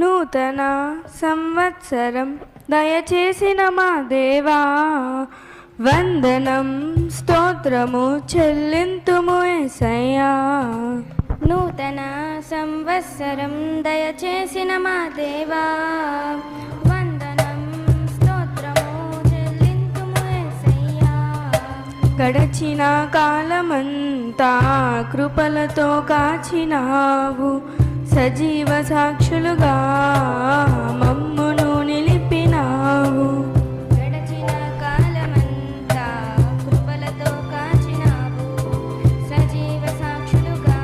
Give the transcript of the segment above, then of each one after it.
నూతన సంవత్సరం దయచేసిన మా దేవా, వందనం స్తోత్రము చెల్లింతుము యేసయ్యా. నూతన సంవత్సరం దయచేసిన మా దేవా, వందనం స్తోత్రము చెల్లింతుము యేసయ్యా. గడచిన కాలమంతా కృపలతో కాచినావు, సజీవ సాక్షులుగా మమ్మును నిలిపినావు. గడచిన కాలమంతా కృపలతో కాచినావు, సజీవ సాక్షులుగా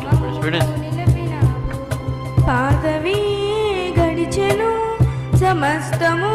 మమ్మును నిలిపినావు. పాదవి గడిచెను సమస్తము